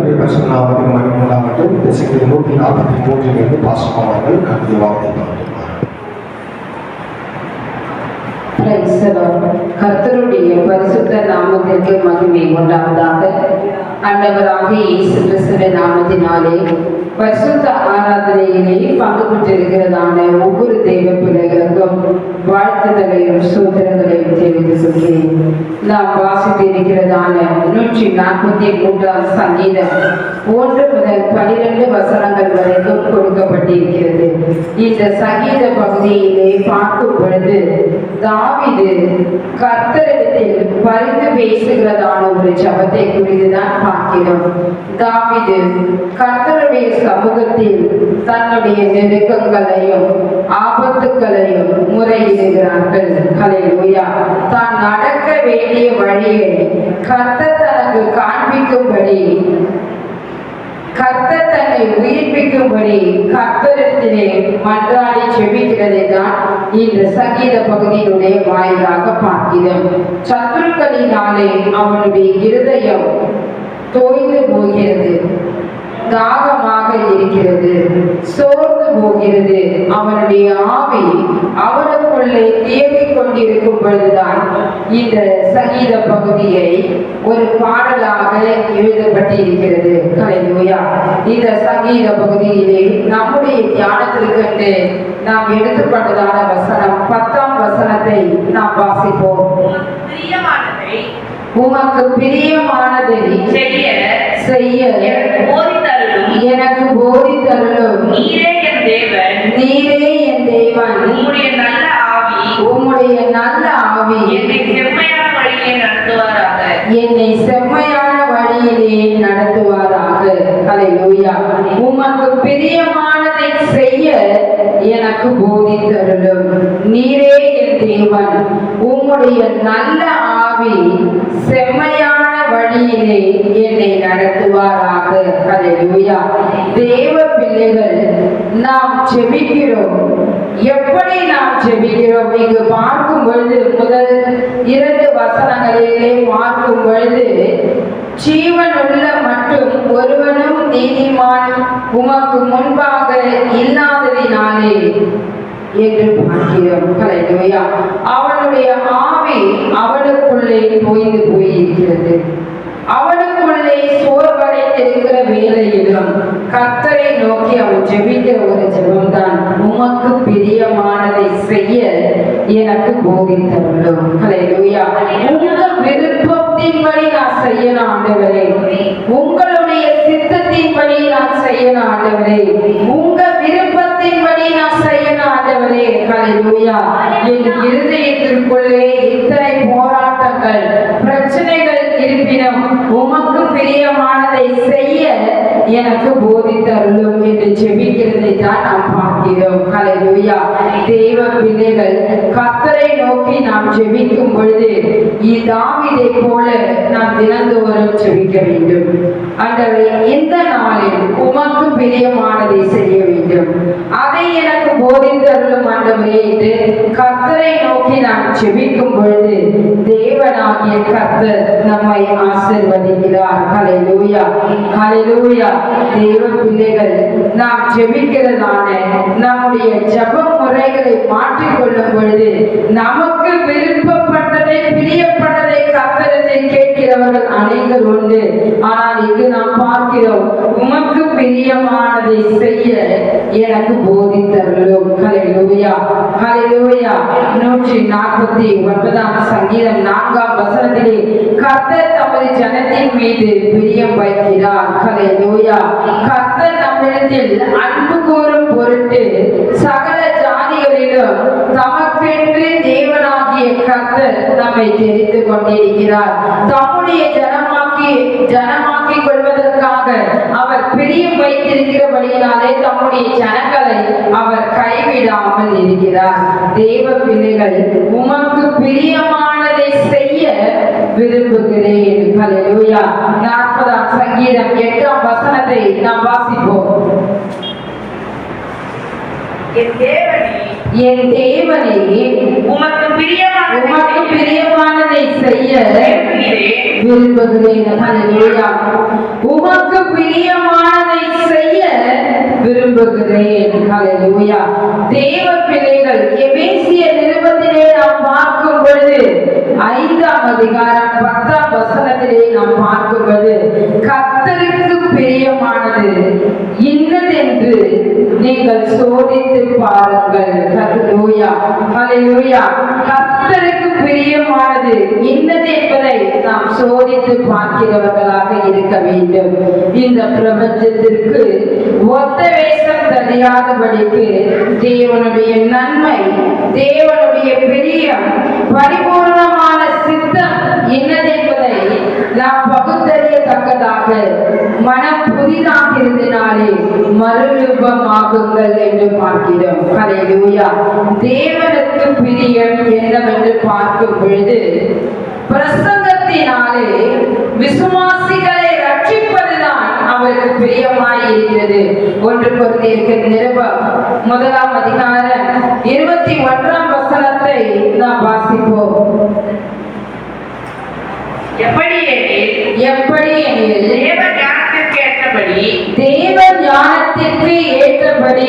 கர்த்தருடைய பரிசுத்த நாமத்துக்கு மகிமை உண்டாகட்டும். எசேக்கியேல் 143 பாஸ்டர் அவர்கள் கர்த்தருடைய வார்த்தையை கர்த்தருடைய பரிசுத்த நாமத்திற்கு மகிமை உண்டாவதாக. ஆண்டவராகிய இயேசு கிறிஸ்துவின் நாமத்தினாலே பரிசுத்த ஆராதனையிலே பங்கு பெற்றிருக்கிறதான ஒவ்வொரு தெய்வ பிள்ளைகளுக்கும் வாழ்த்துதலையும் சோதனைகளையும் தெரிவித்துக் கொள்கிறேன். நாம் வாசித்திருக்கிறதான 143 சங்கீதம் 1 முதல் 12 வசனங்கள் வரைக்கும் கொடுக்கப்பட்டிருக்கிறது. இந்த சங்கீத பகுதியிலே பார்க்கும் பொழுது தாவீது கர்த்தரிடத்தில் பரிந்து பேசுகிறதான ஒரு ஜெபத்தை குறித்துதான் பார்க்கிறோம். தாவீது கர்த்தருடைய சமூகத்தில் தன்னுடைய நெருக்கங்களையும் ஆபத்துக்களையும் முறையிடுகிறார்கள். ஹல்லேலூயா. தான் நடக்க வேண்டிய வழியை கர்த்தர் தனக்கு காண்பிக்கும்படி, கர்த்தர் தன்னை உயிர்ப்பிக்கும்படி கர்த்தரிடத்திலே மன்றாடி செபிக்கிறதை தான் இந்த சங்கீத பகுதியினுடைய வாயிலாக பார்க்கிறோம். சத்துருக்களினாலே அவனுடைய இருதயம் தோய்ந்து போகிறது, தாகமாக இருக்கிறது, சோர்ந்து போகிறது. அவனுடைய ஆவி அவனுக்குள்ளே தேடிக் கொண்டிருக்கும் பொழுதுதான் இந்த சங்கீத பகுதியை ஒரு பாடலாக எழுதப்பட்டிருக்கிறது. ஹல்லேலூயா. இந்த சங்கீத பகுதியிலே நம்முடைய தியானத்திற்கு நாம் எடுத்துக்கொண்டதான வசனம் 10ஆம் வசனத்தை நாம் வாசிப்போம். உமக்கு பிரியமானதை செய்ய எனக்கு போதித்தருளும். நீரே என் தேவன், உம்முடைய நல்ல ஆவி என்னை செம்மையான வழியிலே நடத்துவாராக. ஹல்லேலூயா. உமக்கு பிரியமானதை செய்ய எனக்கு போதித்தருளும். நீரே என் தேவன், உம்முடைய நல்ல ஆவி செம்மையான வழியிலே என்னை நடத்துவாராக. ஹல்லேலூயா. தேவ பிள்ளைகள், நாம் ஜெபிக்கிறோம். எப்படி நாம் ஜெபிக்கிறோம்? இங்கு பார்க்கும் பொழுது முதல் 2 வசனங்களிலே பார்க்கும் பொழுது ஜீவனுள்ள மட்டும் ஒருவனும் நீதிமான் உமக்கு முன்பாக இல்லாததினாலே என்று பார்க்கிறோம். ஹல்லேலூயா. அவனுடைய ஆவி அவனுக்குள்ளே தோய்ந்து போயிருக்கிறது. அவனுக்குள்ளே சோர்வடைந்திருக்கிற வேளையிலும் கர்த்தரை நோக்கி அவன் ஜெபிக்கிற ஒரு ஜெபம்தான், உமக்கு பிரியமானதை செய்ய எனக்கு போதித்தருளும். ஹல்லேலூயா. உங்க விருப்பத்தின்படி நான் செய்யணும் ஆண்டவரே, உங்களுடைய சித்தத்தின்படி நான் செய்யணும் ஆண்டவரே, உங்க விருப்பத்தின்படி நான் செய்யணும் ஆண்டவரே. ஹல்லேலூயா. என் இருதயத்திற்குள்ளே இத்தனை போராட்டங்கள், பிரச்சனைகள் இருப்பினும் உமக்கு பிரியமானதை செய்ய எனக்கு போதித்தருளும் என்று ஜெபிக்கிறதை தான் நாம் பார்க்கிறோம். ஹல்லேலூயா. தேவ பிள்ளைகள், கர்த்தரை நோக்கி நாம் ஜெபிக்கும் பொழுது தாவீதை போல நாம் தினந்தோறும் ஜெபிக்க வேண்டும். ஆண்டவரே, இந்த நாளில் உமக்கு பிரியமானதை செய்ய வேண்டும், அதை எனக்கு போதித்தருளும் ஆண்டவரே என்று கர்த்தரை நோக்கி நாம் ஜெபிக்கும் பொழுது தேவனாகிய கர்த்தர் நம்மை ஆசீர்வதிக்கிறார். ஹல்லேலூயா. ஹல்லேலூயா. தேவ பிள்ளைகள், நாம் ஜெபிக்கிறதான நம்முடைய ஜெப முறைகளை மாற்றிக்கொள்ளும் பொழுது நமக்கு விருப்பப்பட்டதை, பிரியப்பட்டதை கர்த்தரை கேட்கிறவர்கள் அனைவர் உண்டு. ஆனால் இங்கு நாம் பார்க்கிறோம், உமக்கு பிரியமானதை செய்ய எனக்கு போதித்தருளும். ஹல்லேலூயா. ஹல்லேலூயா. 149ஆம் சங்கீதம் 4ஆம் வசனத்திலே கர்த்தர் தமது ஜனத்தின் மீது பிரியம் வைக்கிறார். ஹல்லேலூயா. கர்த்தர் நம்மிடத்தில் அன்பு கூறும் பொருட்டு சகல ஜாதிகளிலும் தமக்கென்று தேவனாகிய கர்த்தர் நம்மை தெரிந்து கொண்டிருக்கிறார். தம்முடைய ஜனமாக்கிக் கொள்வதற்காக அவர் பிரியம் வைத்திருக்கிறபடியாலே தம்முடைய ஜனங்களை அவர் கைவிடாமல் இருக்கிறார். தேவ பிள்ளைகள், உமக்கு பிரியமானதை செய்ய விரும்புகிறேன். ஹல்லேலூயா. 40ஆம் சங்கீதம் 8ஆம் வசனத்தை நாம் வாசிப்போம். என் தேவனே, உமக்கு பிரியமானதை செய்ய விரும்புகிறேன். ஹல்லேலூயா. உமக்கு ஹalleluya. தேவ பிள்ளைகள் எபேசியர் நிருபத்திலே நாம் பார்க்கும் பொழுது 5ஆம் அதிகாரம் 10ஆம் வசனத்திலே நாம் பார்க்கும் பொழுது கர்த்தருக்கு பிரியமானது இன்னதென்று நீங்கள் சோதித்து பாருங்கள். ஹalleluya ஹalleluya. கர்த்தருக்கு பிரியமானது இன்னது என்பதை நாம் சோதித்து பார்க்கிறவர்களாக இருக்க வேண்டும். இந்த பிரபஞ்சத்திற்கு ஒத்த வேஷம் தெரியாதபடிக்கு தேவனுடைய நன்மை, தேவனுடைய பிரியம், பரிபூர்ணமான சித்தம் இன்னது என்பதை நாம் பகுத்தறியத்தக்கதாக மனம் புதிதாக இருந்தனாலே மறுரூபமாகுங்கள் என்று பார்க்கிறோம். ஹalleluya. தேவனுக்கு பிரியம் என்னவென்று பார்க்கும் பொழுது பிரசங்கத்தினாலே விசுவாசிகளை ரட்சிப்பதுதான் அவருக்கு பிரியமாய் இருக்கிறது. 1 கொரிந்தியர் நிருபம் 1ஆம் அதிகாரம் 21ஆம் வசனத்தை நாம் வாசிப்போம். எப்படி எனில் தேவ ஞானத்திற்கு ஏற்றபடி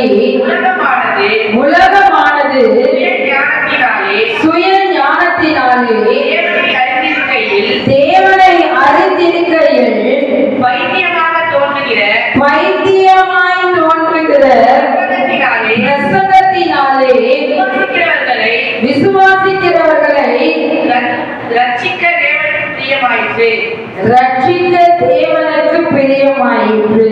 உலகமானது சுய ஞானத்தினாலே தேவனை அறிந்திருக்கையில் பைத்தியமாய் தோன்றுகிற பிரசங்கத்தினாலே விசுவாசிக்கிறவர்களை ரட்சிக்க தேவனுக்கு பிரியமாயிற்று.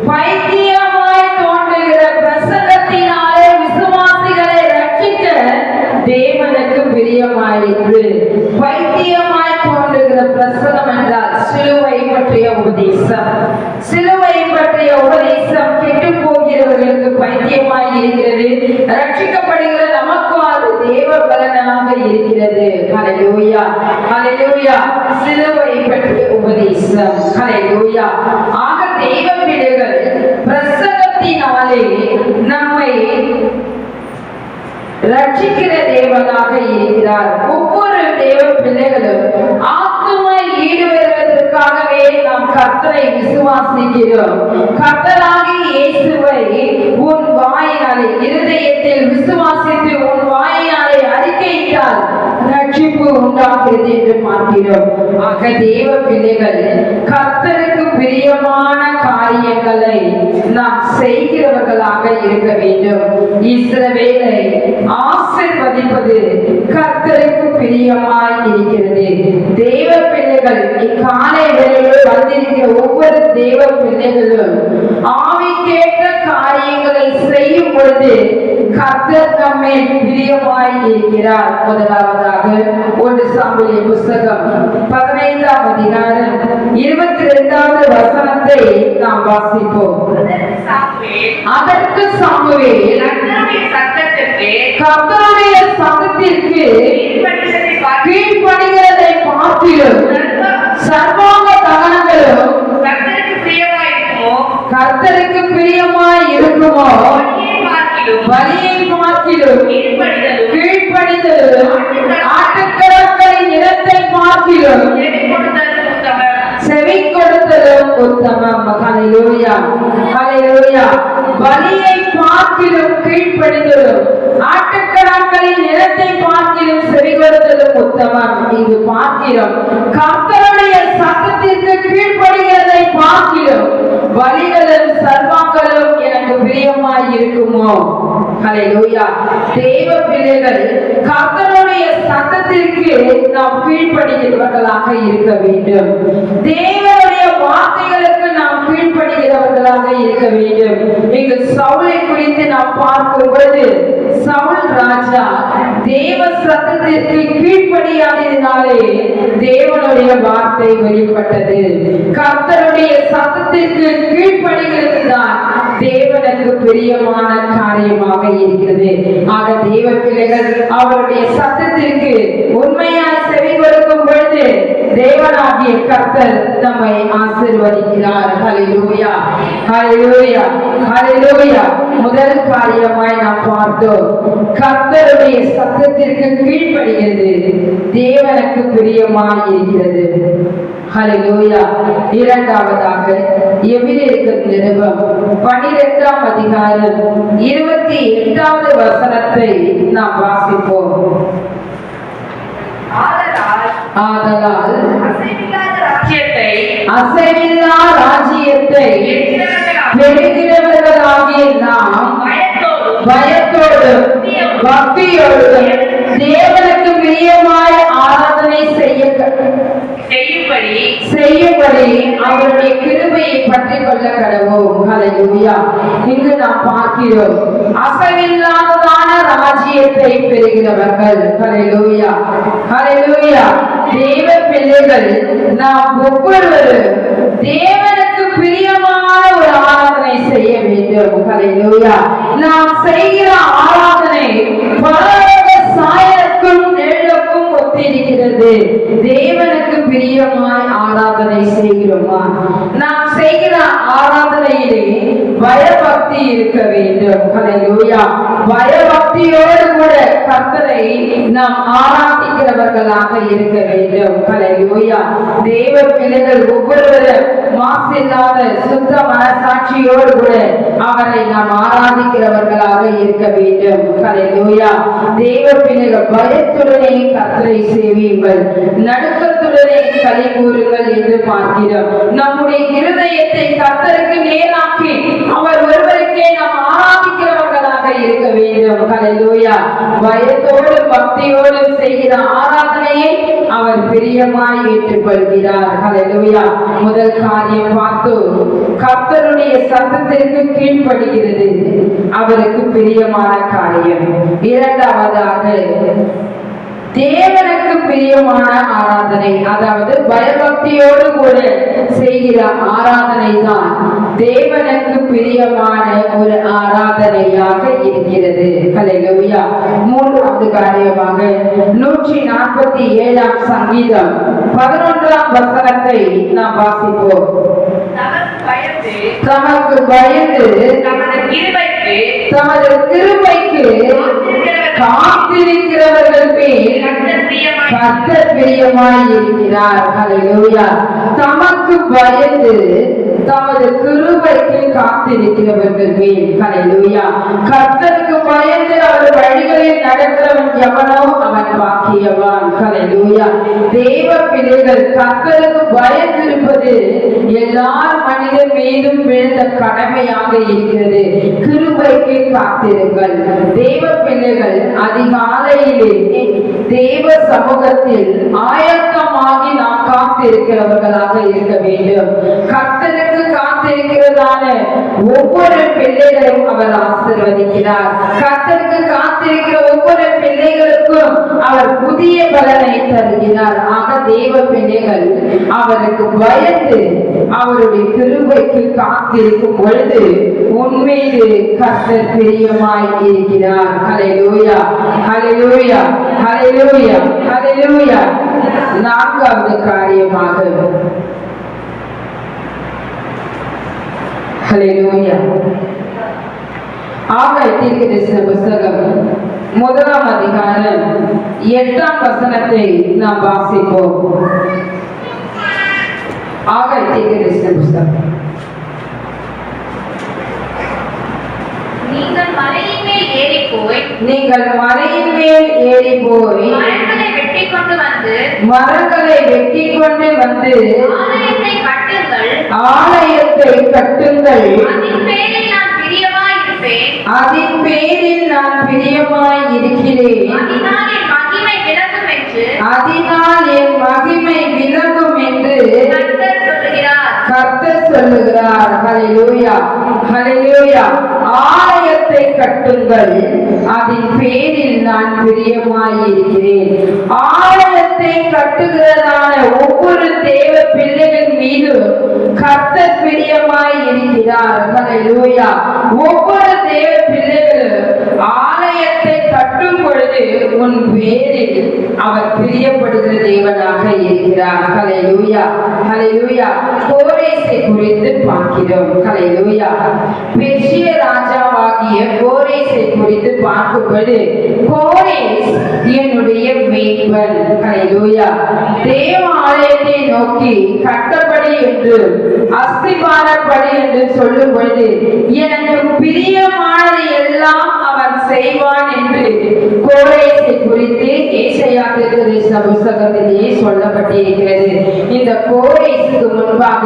பைத்தியமாய் தோன்றுகிற பிரசங்கத்தினாலே விசுவாசிகளை ரட்சிக்க தேவனுக்கு பிரியமாயிற்று. பைத்தியமாய் தோன்றுகிற பிரசங்கம் என்றால் சிலுவை பற்றிய உபதேசம். சிலுவை பற்றிய உபதேசம் கெட்டு போகிறவர்களுக்கு பைத்தியமாய் இருக்கிறது. ரட்சிக்கப்படுகிற நமக்கு அது தேவ பலனாக இருக்கிறது. ஹalleluya ஹalleluya. சிலுவை பற்றிய உபதேசம். ஹalleluya. ஆக தேவ பிள்ளைகள் பிரசங்கத்தினாலே நம்மை ரட்சிக்கிற தேவனாக இருக்கிறார். ஒவ்வொரு தேவ பிள்ளைகளும் ஆத்தும ஈடு வருவதற்காகவே நாம் கர்த்தரை விசுவாசிக்கிறோம். கர்த்தராகிய இயேசுவை உன் வாயினாலே இருதயத்தில் விசுவாசித்து உன் வாயினாலே அறிக்கையிட்டால் ரட்சிப்பு உண்டாகிறது என்று பார்க்கிறோம். ஆக தேவ பிள்ளைகள் கர்த்தருக்கு பிரியமான காரியங்களை நாம் செய்கிறவர்களாக இருக்க வேண்டும். இஸ்ரவேலை ஆசீர்வதிப்பது கர்த்தருக்கு பிரியமாய் இருக்கிறது. தேவ பிள்ளைகள் இக்காலை வேளையில் வந்திருக்கிற ஒவ்வொரு தேவ பிள்ளைகளும் ஆவிக்கேற்ற காரியங்களை செய்யும் பொழுது கர்த்தர் நம்மை பிரியமாய் இருக்கிறார். முதலாவதாக 1 சாமுவேல் புத்தகம் 15ஆம் அதிகாரம் 22வது வசனத்தை நாம் வாசிப்போம். அதற்கு சாமுவேல் கர்த்தருடைய சத்தத்திற்கு கீழ்ப்படிகிறதை பார்க்கிலும் சர்வாங்க தகனங்களும் கர்த்தருக்கு பிரியமாய் இருக்குமோ பலியை பார்க்கிலும் கீழ்ப்படிதலும் ஆட்டுக்கடாக்களின் நிலத்தை பார்க்கிலும் செவி கொடுத்தலும் உத்தமம். ஹalleluya ஹalleluya. பலியை பார்க்கிலும் கீழ்ப்படிதலும் ஆட்டுக்கடாக்களின் நிலத்தை பார்க்கிலும் செவி கொடுத்தலும் உத்தமம். இங்கு பார்க்கிறோம் கர்த்தருடைய சத்தத்திற்கு கீழ்ப்படிகிறதை பார்க்கிறோம் பலிகளும் சர்வாங்களும் எனக்கு பிரியமாய் இருக்குமோ. ஹalleluya. தேவ பிள்ளைகள் கர்த்தருடைய சத்தத்திற்கு நாம் கீழ்ப்படிகிறவர்களாக இருக்க வேண்டும். தேவனுடைய வார்த்தைகளுக்கு நாம் கீழ்ப்படிகிறவர்களாக இருக்க வேண்டும். இங்கு சவுலை குறித்து நாம் பார்க்கும் பொழுது சவுல் ராஜா தேவ சத்தத்திற்கு கீழ்ப்படியாததினாலே தேவனுடைய வார்த்தை வெளிப்பட்டது. கர்த்தருடைய சத்தத்திற்கு கீழ்ப்படிகிறதுதான் தேவனுக்கு பிரியமான காரியமாக இருக்கிறது. ஆக தேவ பிள்ளைகள் அவருடைய சத்தத்திற்கு உண்மையாய் செவி கொடுக்கும் பொழுது தேவனாகிய கர்த்தர் நம்மை ஆசீர்வதிக்கிறார். ஹல்லேலூயா, ஹல்லேலூயா, ஹல்லேலூயா. முதல் காரியமாய் நாம் பார்த்தோம், கர்த்தருடைய சத்தத்திற்கு கீழ்ப்படிகிறது தேவனுக்கு பிரியமாய் இருக்கிறது. ஹல்லேலூயா. இரண்டாவதாக எபிரேயர் நிருபம் 12ஆம் அதிகாரம் 28வது வசனத்தை நாம் வாசிப்போம். ஆதலால் அசைவில்லா ராஜ்யத்தை பெறுகிறவர்களாகிய நாம் பயத்தோடும் பக்தியோடும் தேவனுக்கு பிரியமாய் ஆராதனை செய்யும்படி அவருடைய கிருபையை பற்றிக் கொள்ள கடவோம். ஹல்லேலூயா. இங்கு நாம் பார்க்கிறோம், அசைவில்லாததான ராஜ்யத்தை பெறுகிறவர்கள். ஹல்லேலூயா, ஹல்லேலூயா. தேவ பிள்ளைகள் நாம் ஒவ்வொருவரும் தேவனுக்கு பிரியமான ஒரு ஆராதனை செய்ய வேண்டும். ஹல்லேலூயா. நாம் செய்கிற ஆராதனை பரலோக சாயலுக்கும் நிழலுக்கும் ஒத்திருக்கிறது. தேவனுக்கு பிரியமாய் ஆராதனை செய்கிறோமா? நாம் செய்கிற ஆராதனையிலே பயபக்தி இருக்க வேண்டும். ஹல்லேலூயா. பயபக்தியோடு கூட கர்த்தரை நாம் ஆராதிக்கிறவர்களாக இருக்க வேண்டும். ஹல்லேலூயா. தேவ பிள்ளைகள் ஒவ்வொருவரும் மாசில்லாத சுத்த மனசாட்சியோடு கூட அவரை நாம் ஆராதிக்கிறவர்களாக இருக்க வேண்டும். ஹல்லேலூயா. தேவ பிள்ளைகள் பயத்துடனே கர்த்தரை சேவியுங்கள், நடுக்கத்துடனே களி கூறுங்கள் என்று பார்க்கிறோம். நம்முடைய இருதயத்தை கர்த்தருக்கு நேராக்கி அவர் ஒருவருக்கே நாம் ஆராதிக்கிறவர்களாக இருக்க வேண்டும். ஹல்லேலூயா. பயத்தோடு பக்தியோடு செய்கிற ஆராதனையை அவர் பிரியமாய் ஏற்றுக்கொள்கிறார். ஹல்லேலூயா. முதல் காரியம் பார்த்தோம், கர்த்தருடைய சத்தத்திற்கு கீழ்ப்படுகிறது அவருக்கு பிரியமான காரியம். இரண்டாவதாக தேவனுக்கு பிரியமான ஆராதனை, அதாவது பயபக்தியோடு கூட செய்கிற ஆராதனை தான் தேவனுக்கு பிரியமான ஒரு ஆராதனையாக இருக்கிறது. ஹல்லேலூயா. மூன்றாவது காரியமாக 147ஆம் சங்கீதம் 11ஆம் வசனத்தை நாம் வாசிப்போம். தமக்கு பயந்து தமது கிருபைக்கு காத்திருக்கிறவர்கள் மேல் கர்த்தர் பிரியமாய் இருக்கிறார். ஹல்லேலூயா. தமக்கு பயந்து தமது கிருபைக்கு காத்திருக்கிறவர்கள் மேல். ஹல்லேலூயா. கர்த்தருக்கு பயந்து அவர் வழிகளில் நடக்கிறவன் எவனோ அவன் பாக்கியவான். ஹல்லேலூயா. தேவ பிள்ளைகள் கர்த்தருக்கு பயந்திருப்பது எல்லார் மனிதர் மீதும் விழுந்த கடமையாக இருக்கிறது. கிருபைக்கு காத்திருங்கள். தேவ பிள்ளைகள் அதிகாலையிலே தேவ சமூகத்தில் ஆயத்தமாகி நாம் காத்திருக்கிறவர்களாக இருக்க வேண்டும். கர்த்தருக்கு காத்திருக்கிறதான ஒவ்வொரு பிள்ளைகளையும் அவர் ஆசீர்வதிக்கிறார். கர்த்தருக்கு காத்திருக்கிற ஒவ்வொரு பிள்ளைகளுக்கும் அவர் புதிய பலனை தருகிறார். ஆக தேவ பிள்ளைகள் அவருக்கு பயந்து அவருடைய கிருபைக்கு காத்திருக்கும் பொழுது உண்மையிலே கர்த்தர் பிரியமாய் இருக்கிறார். ஹல்லேலூயா, ஹல்லேலூயா, ஹல்லேலூயா, ஹல்லேலூயா. நான்காவது காரியமாக ஹல்லேலூயா, ஆகாய் தீர்க்கதரிசன புத்தகம் 1ஆம் அதிகாரம் 8ஆம் வசனத்தை நாம் வாசிப்போம். ஆகாய் தீர்க்கதரிசன புத்தகம். நீங்கள் மலையின் மேல் ஏறி போய் மரங்களை வெட்டிக் கொண்டு வந்து ஆலயத்தை கட்டுங்கள். அதின் பேரில் நான் பிரியமாய் இருக்கிறேன். அதனால் என் மகிமை விளங்கும் என்று கர்த்தர் சொல்லுகிறார். ஹல்லேலூயா, ஹல்லேலூயா. ஆலயத்தை கட்டுங்கள், அதன் பேரில் நான் பிரியமாய் இருக்கிறேன். ஆலயத்தை கட்டுகிறதான ஒவ்வொரு தேவ பிள்ளைகள் மீது கர்த்தர் பிரியமாய் இருக்கிறார். ஹல்லேலூயா. ஒவ்வொரு தேவ பிள்ளைகளும் ஆலயத்தை கட்டு கட்டும் பொழுது உன் பேரில் அவர் பிரியப்படுகிற தேவனாக இருக்கிறார். ஹல்லேலூயா, ஹல்லேலூயா. கோரேசை குறித்து பார்க்கிறோம். ஹல்லேலூயா. பெர்சிய ராஜாவாகிய கோரேசை குறித்து பார்க்கும்போது கோரேஸ் என்னுடைய மேய்ப்பன். ஹல்லேலூயா. தேவ ஆலயத்தை நோக்கி கட்டப்படி என்று அஸ்திபாரப்படி என்று சொல்லும் பொழுது எனக்கு பிரியமானது எல்லாம் அவன் செய்வான் என்று கோரேசை குறித்து ஏசாயா தீர்க்கதரிசன புத்தகத்திலேயே சொல்லப்பட்டிருக்கிறது. இந்த கோரேசுக்கு முன்பாக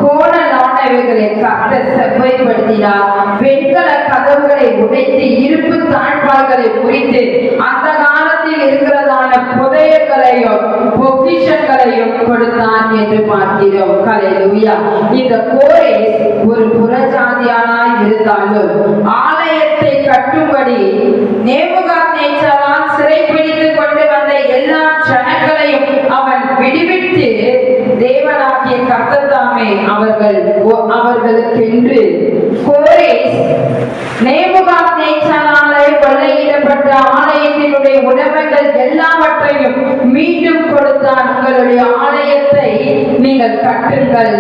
கோணலானவைகளை கர்த்தர் செவ்வாய்ப்படுத்தினார். வெண்கல கதவுகளை உடைத்து இருப்பு தாழ்பால்களை முறித்து அந்த காலத்தில் இருக்கிறதான புதையங்களையும் பொக்கிஷங்களையும் கொடுத்தான் என்று பார்க்கிறோம். ஹல்லேலூயா. இந்த கோரேஸ் ஒரு புறஜாதியானாய் இருந்தாலும் ஆலயத்தை கட்டும்படி நேபுகாத்நேச்சாரால் சிறைப்பிடித்துக் கொண்டு வந்த எல்லா ஜனங்களையும் அவன் விடுவித்து தேவனாகிய கர்த்தர் தாமே அவர்களுக்கென்று கோரேஸ் நேபுகாத்நேச்சாராலே கொள்ளையிடப்பட்ட ஆலயத்தினுடைய உடைமைகள் எல்லாவற்றையும் மீண்டும் கொடுத்தான். உங்களுடைய ஆலயத்தை நீங்கள் கட்டுங்கள்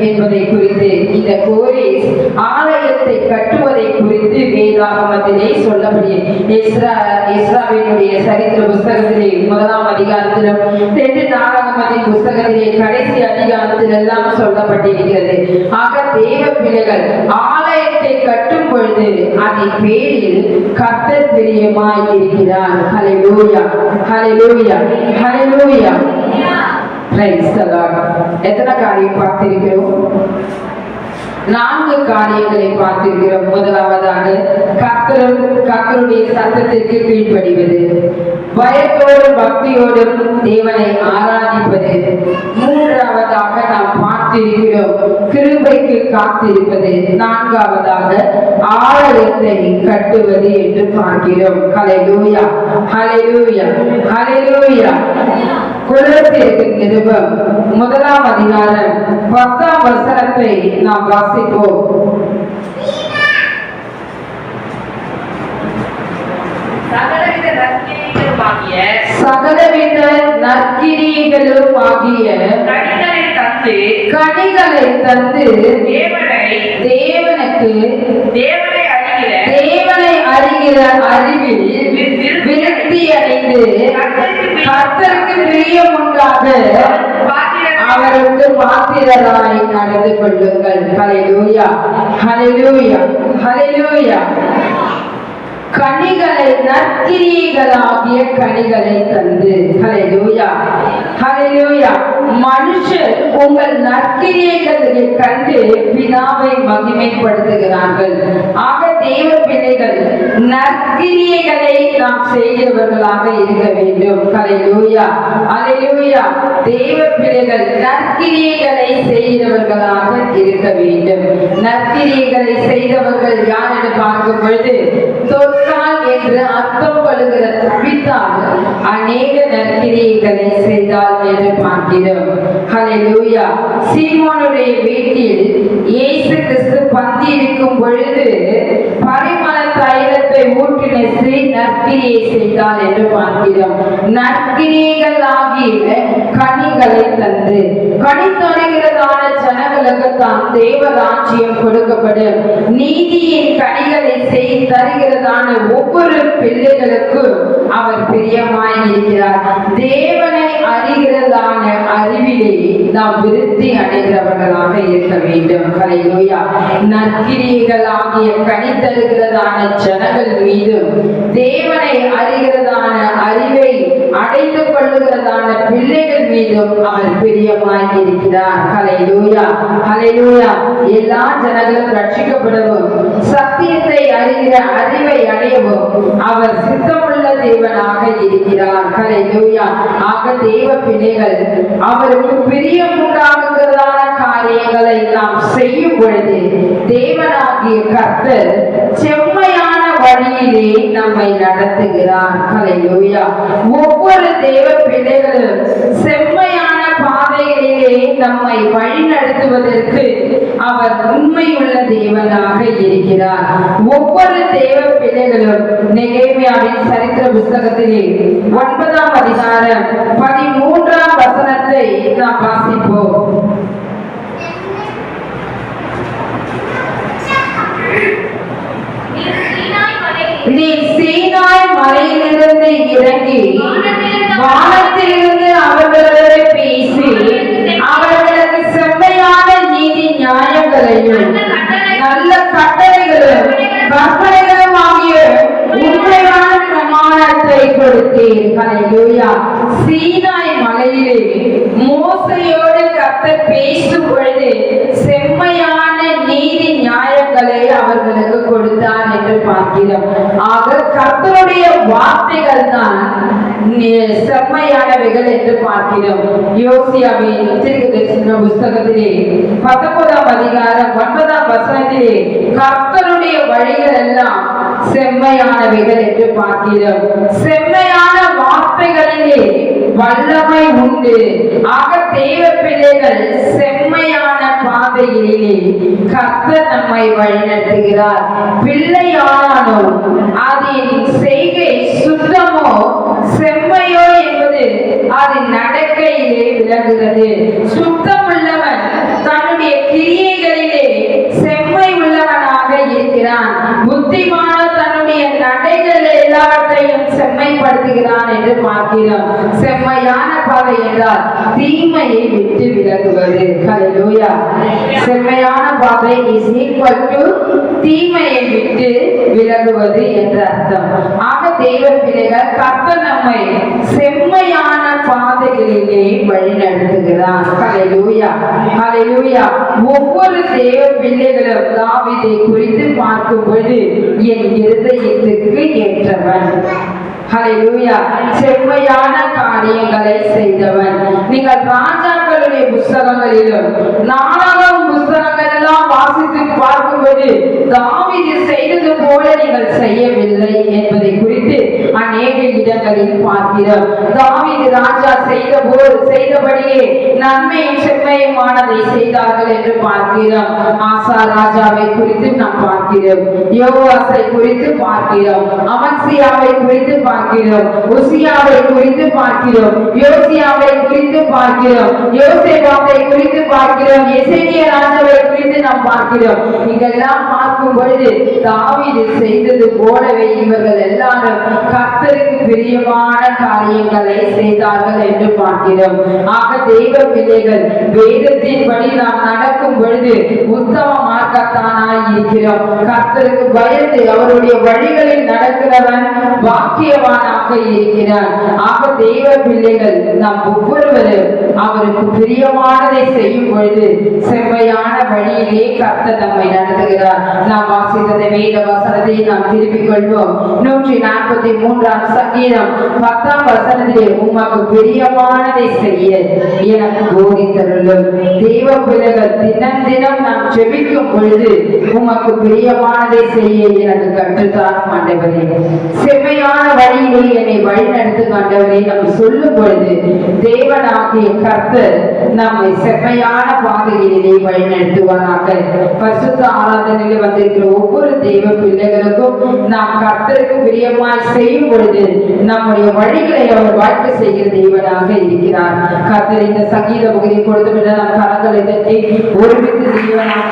என்பதை குறித்து இந்த கோரேஸ் ஆலயத்தை கட்டுவதை குறித்து வேதாகமத்திலே சொல்லப்படி எஸ்ராவினுடைய சரித்திர புஸ்தகத்திலே 1ஆம் அதிகாரத்திலும் 2 நாளாகமத்தின் புஸ்தகத்திலே கடைசி அதிகாரத்தில் எல்லாம் சொல்லப்பட்டிருக்கிறது. ஆக தேவ பிள்ளைகள் ஆலயத்தை கட்டும் பொழுது அதன் பேரில் கர்த்தர் பிரியமாய் இருக்கிறார். Hallelujah, hallelujah, hallelujah. Praise the lord. எத்தனை காரியம் பார்த்திருக்கிறோம்? 4 காரியங்களை பார்த்திருக்கிறோம். முதலாவதாக கர்த்தருடைய சத்தத்திற்கு கீழ்ப்படிவது, பயத்தோடும் பக்தியோடும் தேவனை ஆராதிப்பது. 3ஆவதாக நாம் பார்த்திருக்கிறோம் கிருபைக்கு காத்திருப்பது. 4ஆவதாக ஆலயத்தை கட்டுவது என்று பார்க்கிறோம். ஹல்லேலூயா, ஹல்லேலூயா, ஹல்லேலூயா. கொலோசியருக்கு நிருபம் 1ஆம் அதிகாரம் 10ஆம் வசனத்தை நாம் வாசிப்போம். சகலவித நற்கிரியைகளுமாகிய கனிகளை தந்து தேவனை அறிகிற அறிவில் விருத்தி அடைந்து கர்த்தருக்கு பிரியம் உண்டாக அவருக்கு பாத்திரராய் நடந்து கொள்ளுங்கள். ஹல்லேலூயா, ஹல்லேலூயா, ஹல்லேலூயா. கனிகளை நற்கிரியைகளாகிய கனிகளை தந்து. ஹல்லேலூயா, ஹல்லேலூயா. மனுஷர் உங்கள் நற்கிரியைகளை கண்டு பிதாவை மகிமைப்படுத்துகிறார்கள். ஆக தேவ பிள்ளைகள் நற்கிரியைகளை நாம் செய்கிறவர்களாக இருக்க வேண்டும். ஹல்லேலூயா, ஹல்லேலூயா. தேவ பிள்ளைகள் நற்கிரியைகளை செய்கிறவர்களாக இருக்க வேண்டும். நற்கிரியைகளை செய்தவர்கள் யார் என்று பார்க்கும் பொழுது தொற்கால் என்று அர்த்தம் கொள்ளுகிற தப்பித்தால் அநேக நற்கிரியைகளை செய்தால் என்று பார்க்கிறோம். ஹல்லேலூயா. சீமோனுடைய வீட்டில் இயேசு கிறிஸ்து பந்தி இருக்கும் பொழுது பரிமள தைலத்தை ஊற்றின ஸ்ரீ நற்கிரியை செய்தால் என்று பார்க்கிறோம். நற்கிரியைகள் ஆகிய கனிகளை தந்து கனி தருகிறதான ஜனங்களுக்கு தான் தேவ ராஜ்யம் கொடுக்கப்படும். நீதியின் கனிகளை செய்து தருகிறதான ஒவ்வொரு பிள்ளைகளுக்கும் அவர் பிரியமாய் இருக்கிறார். தேவனை அறிகிறதான அறிவிலே நாம் விருத்தி அடைகிறவர்களாக இருக்க வேண்டும். ஹல்லேலூயா. நற்கிரியைகள் ஆகிய கனி தருகிறதான ஜனங்கள் மீதும் தேவனை அறிகிறதான அறிவை அடைந்து கொள்ளுகிறதான பிள்ளைகள் மீதும் அவர் பிரியமாய் இருக்கிறார். ஹல்லேலூயா, ஹல்லேலூயா. எல்லா ஜனங்களும் ரட்சிக்கப்படவும் சத்தியத்தை அறிகிற அறிவை அடையவும் அவர் சித்தமுள்ள தேவனாக இருக்கிறார். ஹல்லேலூயா. ஆக தேவ பிள்ளைகள் அவருக்கு பிரியம் உண்டாகுகிறதான காரியங்களை நாம் செய்யும் பொழுது தேவனாகிய கர்த்தர் செம்மையான வழியிலே நம்மை நடத்துகிறார். ஹல்லேலூயா. ஒவ்வொரு தேவ பிள்ளைகளும் செம்மையான பாதைகள் பாதைகளிலே நம்மை வழிநடத்துவதற்கு அவர் உண்மையுள்ள தேவனாக இருக்கிறார். ஒவ்வொரு தேவ பிள்ளைகளும் நெகேமியாவின் சரித்திர புஸ்தகத்திலே 9ஆம் அதிகாரம் 13ஆம் வசனத்தை நாம் வாசிப்போம். நீ சீனாய் மலையிலிருந்து இறங்கி வானத்திலிருந்து அவர்களோடு பேசி அவர்களுக்கு செம்மையான நீதி நியாயங்களையும் நல்ல கட்டளைகளும் கற்பனைகளும் ஆகிய உண்மையான பிரமாணத்தை கொடுத்தீர். ஹல்லேலூயா. சீனாய் மலையிலே மோசையோடு கர்த்தர் பேசும் பொழுது செம்மையான நீதி நியாயங்களை அவர்களுக்கு கொடுத்தார் என்று பார்க்கிறோம். ஆக கர்த்தருடைய வார்த்தைகள் தான் செம்மையானவைகள் என்று பார்க்கிறோம். யோசியாவின் தீர்க்கதரிசன புஸ்தகத்திலே 19ஆம் அதிகாரம் 9ஆம் வசனத்திலே கர்த்தருடைய வழிகள் எல்லாம் செம்மையானவைகள் என்று பார்க்கிறோம். செம்மையான வார்த்தைகளிலே வல்லமை உண்டு. ஆக தேவ பிள்ளைகள் செம்மையான பாதையிலே கர்த்தர் நம்மை வழிநடத்துகிறார். பிள்ளையானாலும் அதன் செய்கை சுத்தமோ செம்மையோ என்பது அதன் நடக்கையிலே விளங்குகிறது. சுத்தமுள்ளவன் தன்னுடைய கிரியைகளிலே செம்மை உள்ளவனாக இருக்கிறான். புத்திமான தன்னுடைய நடைகள் எல்லாவற்றையும் செம்மைப்படுத்துகிறான் என்று பார்க்கிறோம். செம்மையான பாதை என்றால் தீமையை விட்டு விலகுவது. ஹல்லேலூயா. செம்மையான பாதை இஸ் ஈக்வல் டு தீமையை விட்டு விலகுவது என்ற அர்த்தம். ஆக தேவ பிள்ளைகள் கர்த்தர் நம்மை செம்மையான பாதைகளிலே வழி நடத்துகிறார். ஹல்லேலூயா. ஹல்லேலூயா. ஒவ்வொரு தேவ பிள்ளைகளும் தாவீதை குறித்து பார்க்கும் பொழுது என் இருதயத்துக்கு ஏற்றவன். ஹல்லேலூயா. செம்மையான காரியங்களை செய்தவன். நீங்கள் ராஜாக்களுடைய புஸ்தகங்களிலும் நாளாகம புஸ்தகங்கள் எல்லாம் வாசித்து பார்க்கும்போது தாவீது செய்தது போல நீங்கள் செய்யவில்லை என்பதை குறித்து அநேக இடங்களில் பார்க்கிறோம். தாவீது ராஜா செய்தபடியே நன்மையும் செம்மையுமானதை செய்தார்கள் என்று பார்க்கிறோம். ஆசா ராஜாவை குறித்து நாம் பார்க்கிறோம். யோவாசை குறித்து பார்க்கிறோம். அமத்சியாவை குறித்து பார்க்கிறோம். உசியாவை குறித்து பார்க்கிறோம். யோசியாவை குறித்து பார்க்கிறோம். யோசேபாத்தை குறித்து பார்க்கிறோம். எசேக்கியா ராஜாவை குறித்து நாம் பார்க்கிறோம். இதெல்லாம் பார்க்கும் பொழுது தாவீது செய்தது போலவே இவர்கள் எல்லாரும் கர்த்தருக்கு பிரியமான காரியங்களை செய்தார்கள் என்று பார்க்கிறோம். ஆக தெய்வ பிள்ளைகள் வேதத்தின்படி நாம் நடக்கும் பொழுது உத்தம மார்க்கத்தானாய் இருக்கிறோம். கர்த்தருக்கு பயந்து அவருடைய வழிகளில் நடக்கிறவன் வாக்கியவானாக இருக்கிறார். ஆக தெய்வ பிள்ளைகள் நாம் ஒவ்வொருவரும் அவருக்கு பிரியமானதை செய்யும் பொழுது செம்மையான வழியிலே கர்த்தர் நம்மை நடத்துகிறார். நாம் வாசித்ததை வேத வசனத்தை நாம் திருப்பிக் கொள்வோம். 143ஆம் சங்கீதம் 10ஆம் வசனத்திலே உமக்கு பிரியமானதை செய்ய எனக்கு போதித்தருளும். தெய்வ பிள்ளைகள் தினம் தினம் நாம் ஜெபிக்கும் பொழுது உமக்கு பிரியமானதை செய்ய எனக்கு கற்றுத்தாரும் ஆண்டவரே. செம்மையான வழியிலே என்னை வழி நடத்தும் ஆண்டவரே நாம் சொல்லும் பொழுது தேவனாகிய கர்த்தர் நம்மை செம்மையான பாதையிலே வழி நடத்துவாராக. பரிசுத்த ஆராதனையில் வந்திருக்கிற ஒவ்வொரு தெய்வ பிள்ளைகளுக்கும் நாம் கர்த்தருக்கு பிரியமாய் செய்யும் பொழுது நம்முடைய வழிகளை அவர் வாழ்க்கை செய்கிற தேவனாக இருக்கிறார். கர்த்தர் இந்த சங்கீத பகுதியை கொடுத்து நம் கரங்களை தட்டி ஒருமித்து தேவனாக